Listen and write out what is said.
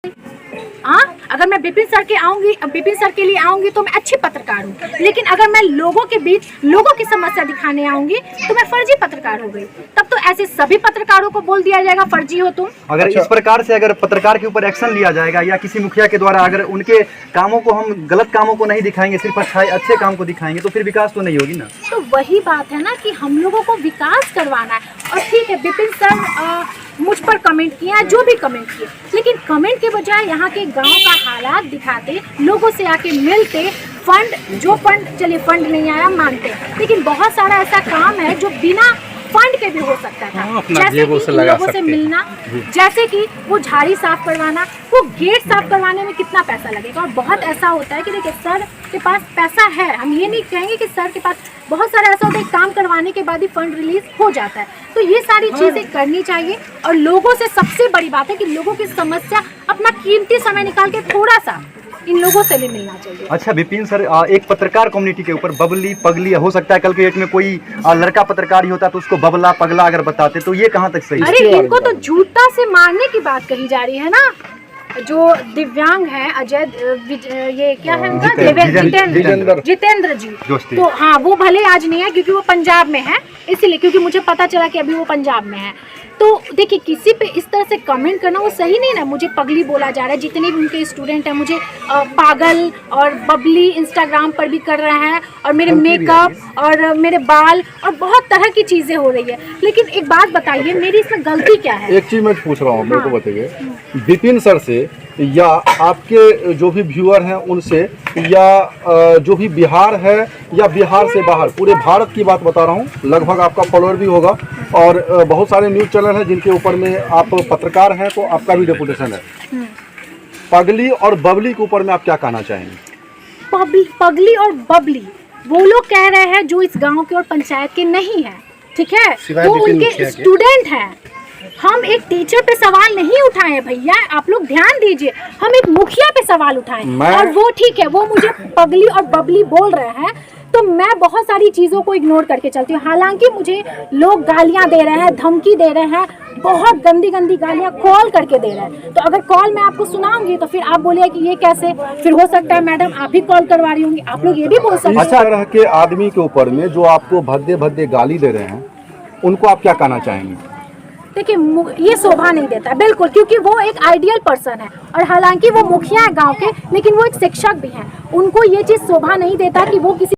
हाँ, अगर मैं विपिन सर के लिए आऊंगी तो मैं अच्छी पत्रकार हूँ, लेकिन अगर मैं लोगों के बीच लोगों की समस्या दिखाने आऊंगी तो मैं फर्जी पत्रकार हो गई। तब तो ऐसे सभी पत्रकारों को बोल दिया जाएगा फर्जी हो तुम। अगर इस प्रकार से अगर पत्रकार के ऊपर एक्शन लिया जाएगा या किसी मुखिया के द्वारा अगर उनके कामों को हम गलत कामों को नहीं दिखाएंगे, सिर्फ अच्छे काम को दिखाएंगे, तो फिर विकास तो नहीं होगी ना। तो वही बात है ना कि हम लोगों को विकास करवाना है। और ठीक है, विपिन सर मुझ पर कमेंट किए हैं, जो भी कमेंट किए, लेकिन कमेंट के बजाय यहाँ के गांव का हालात दिखाते, लोगों से आके मिलते, चलिए फंड नहीं आया मानते, लेकिन बहुत सारा ऐसा काम है जो बिना फंड के भी हो सकता था। जैसे कि लोगों से मिलना, जैसे कि वो झाड़ी साफ करवाना, वो गेट साफ करवाने में कितना पैसा लगेगा। और बहुत ऐसा होता है कि देखिए सर के पास पैसा है, हम ये नहीं कहेंगे कि सर के पास, बहुत सारा ऐसा होता है काम करवाने के बाद ही फंड रिलीज हो जाता है। तो ये सारी चीजें करनी चाहिए। और लोगों से सबसे बड़ी बात है कि लोगों की समस्या अपना कीमती समय निकाल के थोड़ा सा इन लोगों से भी मिलना चाहिए। अच्छा विपिन सर, एक पत्रकार कम्युनिटी के ऊपर बबली पगली हो सकता है, कल के डेट में कोई लड़का पत्रकार ही होता तो उसको बबला पगला अगर बताते, तो ये कहाँ तक सही है? अरे इनको तो जूता से मारने की बात कही जा रही है ना। जो दिव्यांग है अजय, ये क्या है उनका, जितेंद्र जी, तो हाँ वो भले आज नहीं है क्योंकि वो पंजाब में है, इसीलिए, क्योंकि मुझे पता चला कि अभी वो पंजाब में है। तो देखिए किसी पे इस तरह से कमेंट करना वो सही नहीं ना। मुझे पगली बोला जा रहा है, जितने भी उनके स्टूडेंट हैं मुझे पागल और बबली इंस्टाग्राम पर भी कर रहे हैं, और मेरे मेकअप और मेरे बाल और बहुत तरह की चीज़ें हो रही है। लेकिन एक बात बताइए, मेरी इसमें गलती क्या है? एक चीज़ मैं पूछ रहा हूँ, मेरे को बताइए, विपिन सर से या आपके जो भी व्यूअर हैं उनसे, या जो भी बिहार है या बिहार से बाहर, पूरे भारत की बात बता रहा हूँ, लगभग आपका फॉलोअर भी होगा और बहुत सारे न्यूज़ चैनल हैं जिनके ऊपर में आप पत्रकार हैं, तो आपका भी रेपुटेशन है। पगली और बबली के ऊपर में आप क्या कहना चाहेंगे? पगली और बबली वो लोग कह रहे हैं जो इस गांव के और पंचायत के नहीं है, ठीक है, वो उनके स्टूडेंट हैं। हम एक टीचर पे सवाल नहीं उठाए हैं भैया, आप लोग ध्यान दीजिए, हम एक मुखिया पे सवाल उठाए। और वो ठीक है, वो मुझे पगली और बबली बोल रहे हैं, तो मैं बहुत सारी चीज़ों को इग्नोर करके चलती हूँ। हालांकि मुझे लोग गालियाँ दे रहे हैं, धमकी दे रहे हैं, बहुत गंदी गंदी गालियाँ कॉल करके दे रहे हैं। तो अगर कॉल मैं आपको सुनाऊंगी तो फिर आप बोलिए कि ये कैसे, फिर हो सकता है मैडम आप भी कॉल करवा रही होंगी, आप लोग ये भी बोल सकते हैं। इस तरह के आदमी के ऊपर में जो आपको भद्दे भद्दे गाली दे रहे हैं, उनको आप क्या कहना चाहेंगे? देखिए ये शोभा नहीं देता बिल्कुल, क्योंकि वो एक आइडियल पर्सन है, और हालांकि वो मुखिया है गांव के, लेकिन वो एक शिक्षक भी हैं। उनको ये चीज़ शोभा नहीं देता कि वो किसी